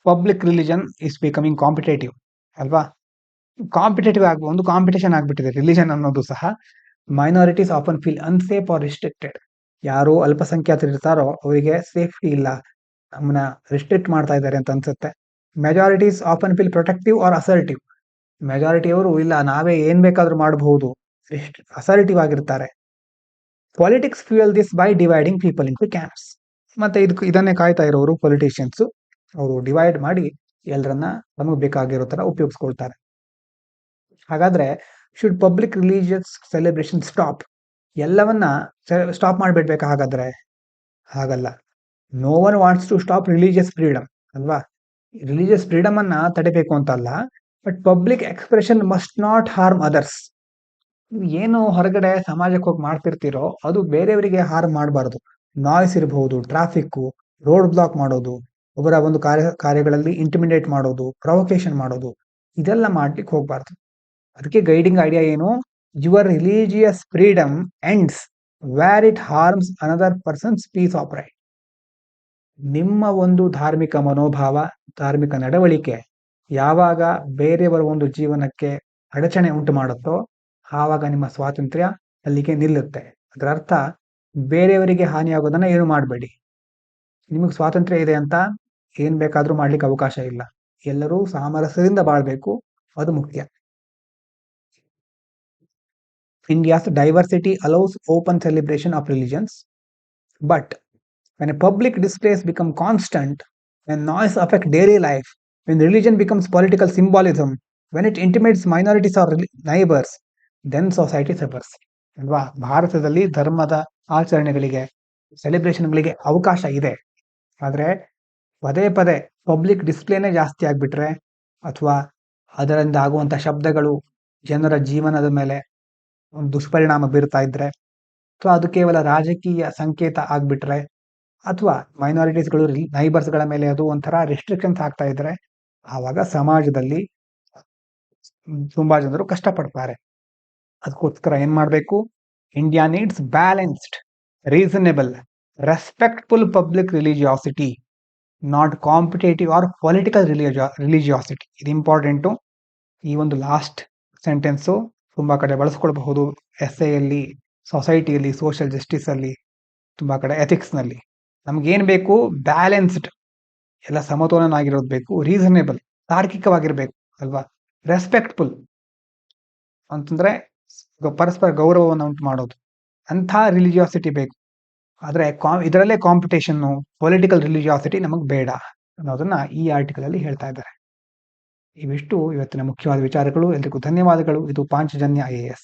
Public religion is becoming competitive ಅಲ್ವಾ. ಕಾಂಪಿಟೇಟಿವ್ ಒಂದು ಕಾಂಪಿಟೇಷನ್ ಆಗ್ಬಿಟ್ಟಿದೆ ರಿಲಿಜನ್ ಅನ್ನೋದು ಸಹ. Minorities often feel unsafe or restricted. ಯಾರು ಅಲ್ಪಸಂಖ್ಯಾತರು ಇರ್ತಾರೋ ಅವರಿಗೆ ಸೇಫ್ಟಿ ಇಲ್ಲ, ನಮ್ಮನ್ನ ರಿಸ್ಟ್ರಿಕ್ಟ್ ಮಾಡ್ತಾ ಇದ್ದಾರೆ ಅಂತ ಅನ್ಸುತ್ತೆ. Majorities often feel protective or assertive. ಮೆಜಾರಿಟಿಯವರು ಇಲ್ಲ ನಾವೇ ಏನ್ ಬೇಕಾದ್ರೂ ಮಾಡಬಹುದು, ಅಸರ್ಟಿವ್ ಆಗಿರ್ತಾರೆ. Politics fuel this by dividing people into camps. ಮತ್ತೆ ಇದನ್ನೇ ಕಾಯ್ತಾ ಇರೋರು ಪೊಲಿಟಿಷಿಯನ್ಸ್. ಅವರು ಡಿವೈಡ್ ಮಾಡಿ ಎಲ್ಲರನ್ನ ನಮಗೆ ಬೇಕಾಗಿರೋ ತರ ಉಪಯೋಗಿಸ್ಕೊಳ್ತಾರೆ. ಹಾಗಾದ್ರೆ should public religious celebration stop? ಎಲ್ಲವನ್ನ ಸ್ಟಾಪ್ ಮಾಡ್ಬಿಡ್ಬೇಕಾ ಹಾಗಾದ್ರೆ? ಹಾಗಲ್ಲ. No one wants to stop religious freedom ಅಲ್ವಾ. ರಿಲಿಜಿಯಸ್ ಫ್ರೀಡಮ್ ಅನ್ನ ತಡಿಬೇಕು ಅಂತಲ್ಲ, but public expression must not harm others. ಏನು ಹೊರಗಡೆ ಸಮಾಜಕ್ಕೆ ಹೋಗಿ ಮಾಡ್ತಿರ್ತೀರೋ ಅದು ಬೇರೆಯವರಿಗೆ ಹಾರ್ಮ್ ಮಾಡಬಾರ್ದು. ನಾಯ್ಸ್ ಇರಬಹುದು, ಟ್ರಾಫಿಕ್, ರೋಡ್ ಬ್ಲಾಕ್ ಮಾಡೋದು, ಒಬ್ಬರ ಒಂದು ಕಾರ್ಯಗಳಲ್ಲಿ ಇಂಟಿಮಿಡೇಟ್ ಮಾಡೋದು, ಪ್ರೊವೊಕೇಶನ್ ಮಾಡೋದು, ಇದೆಲ್ಲ ಮಾಡ್ಲಿಕ್ಕೆ ಹೋಗ್ಬಾರ್ದು. ಅದಕ್ಕೆ ಗೈಡಿಂಗ್ ಐಡಿಯಾ ಏನು? Your religious freedom ends where it harms another person's peace of right. ನಿಮ್ಮ ಒಂದು ಧಾರ್ಮಿಕ ಮನೋಭಾವ, ಧಾರ್ಮಿಕ ನಡವಳಿಕೆ ಯಾವಾಗ ಬೇರೆಯವರ ಒಂದು ಜೀವನಕ್ಕೆ ಅಡಚಣೆ ಉಂಟು ಮಾಡುತ್ತೋ ಆವಾಗ ನಿಮ್ಮ ಸ್ವಾತಂತ್ರ್ಯ ಅಲ್ಲಿಗೆ ನಿಲ್ಲುತ್ತೆ. ಅದರ ಅರ್ಥ ಬೇರೆಯವರಿಗೆ ಹಾನಿಯಾಗೋದನ್ನ ಏನು ಮಾಡಬೇಡಿ. ನಿಮಗೆ ಸ್ವಾತಂತ್ರ್ಯ ಇದೆ ಅಂತ ಏನ್ ಬೇಕಾದ್ರೂ ಮಾಡ್ಲಿಕ್ಕೆ ಅವಕಾಶ ಇಲ್ಲ. ಎಲ್ಲರೂ ಸಾಮರಸ್ಯದಿಂದ ಬಾಳ್ಬೇಕು, ಅದು ಮುಖ್ಯ. India's diversity allows open celebration of religions, but when a public displays become constant, when noise affects daily life, when religion becomes political symbolism, when it intimidates minorities or neighbors, then society suffers. ಅಲ್ವಾ. ಭಾರತದಲ್ಲಿ ಧರ್ಮದ ಆಚರಣೆಗಳಿಗೆ, ಸೆಲೆಬ್ರೇಷನ್ಗಳಿಗೆ ಅವಕಾಶ ಇದೆ. ಆದ್ರೆ ಪದೇ ಪದೇ public ಡಿಸ್ಪ್ಲೇನೇ ಜಾಸ್ತಿ ಆಗ್ಬಿಟ್ರೆ ಅಥವಾ ಅದರಿಂದ ಆಗುವಂತ ಶಬ್ದಗಳು ಜನರ ಜೀವನದ ಮೇಲೆ ಒಂದು ದುಷ್ಪರಿಣಾಮ ಬೀರ್ತಾ ಇದ್ರೆ, ಅಥವಾ ಅದು ಕೇವಲ ರಾಜಕೀಯ ಸಂಕೇತ ಆಗ್ಬಿಟ್ರೆ, ಅಥವಾ ಮೈನಾರಿಟೀಸ್ಗಳು ನೈಬರ್ಸ್ಗಳ ಮೇಲೆ ಅದು ಒಂಥರ ರೆಸ್ಟ್ರಿಕ್ಷನ್ಸ್ ಆಗ್ತಾ ಇದ್ರೆ, ಆವಾಗ ಸಮಾಜದಲ್ಲಿ ತುಂಬಾ ಜನರು ಕಷ್ಟಪಡ್ತಾರೆ. ಅದಕ್ಕೋಸ್ಕರ ಏನ್ ಮಾಡ್ಬೇಕು? India needs balanced, reasonable, respectful public religiosity, not competitive or political religiosity. ಇದು ಇಂಪಾರ್ಟೆಂಟು. ಈ ಒಂದು ಲಾಸ್ಟ್ ಸೆಂಟೆನ್ಸು ತುಂಬಾ ಕಡೆ ಬಳಸ್ಕೊಳ್ಬಹುದು. ಎಸ್ಎಯಲ್ಲಿ, ಸೊಸೈಟಿಯಲ್ಲಿ, ಸೋಷಿಯಲ್ ಜಸ್ಟಿಸ್ ಅಲ್ಲಿ, ತುಂಬಾ ಕಡೆ ಎಥಿಕ್ಸ್ ನಲ್ಲಿ. ನಮ್ಗೇನ್ ಬೇಕು? ಬ್ಯಾಲೆನ್ಸ್ಡ್, ಎಲ್ಲ ಸಮತೋಲನಾಗಿರೋದು ಬೇಕು. ರೀಸನೇಬಲ್, ತಾರ್ಕಿಕವಾಗಿರ್ಬೇಕು ಅಲ್ವಾ. ರೆಸ್ಪೆಕ್ಟ್ಫುಲ್ ಅಂತಂದ್ರೆ ಪರಸ್ಪರ ಗೌರವವನ್ನು ಉಂಟು ಮಾಡೋದು, ಅಂಥ ರಿಲಿಜಿಯಾಸಿಟಿ ಬೇಕು. ಆದ್ರೆ ಇದರಲ್ಲೇ ಕಾಂಪಿಟೇಷನ್, ಪೊಲಿಟಿಕಲ್ ರಿಲಿಜಿಯಾಸಿಟಿ ನಮಗ್ ಬೇಡ ಅನ್ನೋದನ್ನ ಈ ಆರ್ಟಿಕಲ್ ಅಲ್ಲಿ ಹೇಳ್ತಾ ಇದ್ದಾರೆ. ಇವಿಷ್ಟು ಇವತ್ತಿನ ಮುಖ್ಯವಾದ ವಿಚಾರಗಳು. ಎಲ್ರಿಗೂ ಧನ್ಯವಾದಗಳು. ಇದು ಪಾಂಚಜನ್ಯ IAS.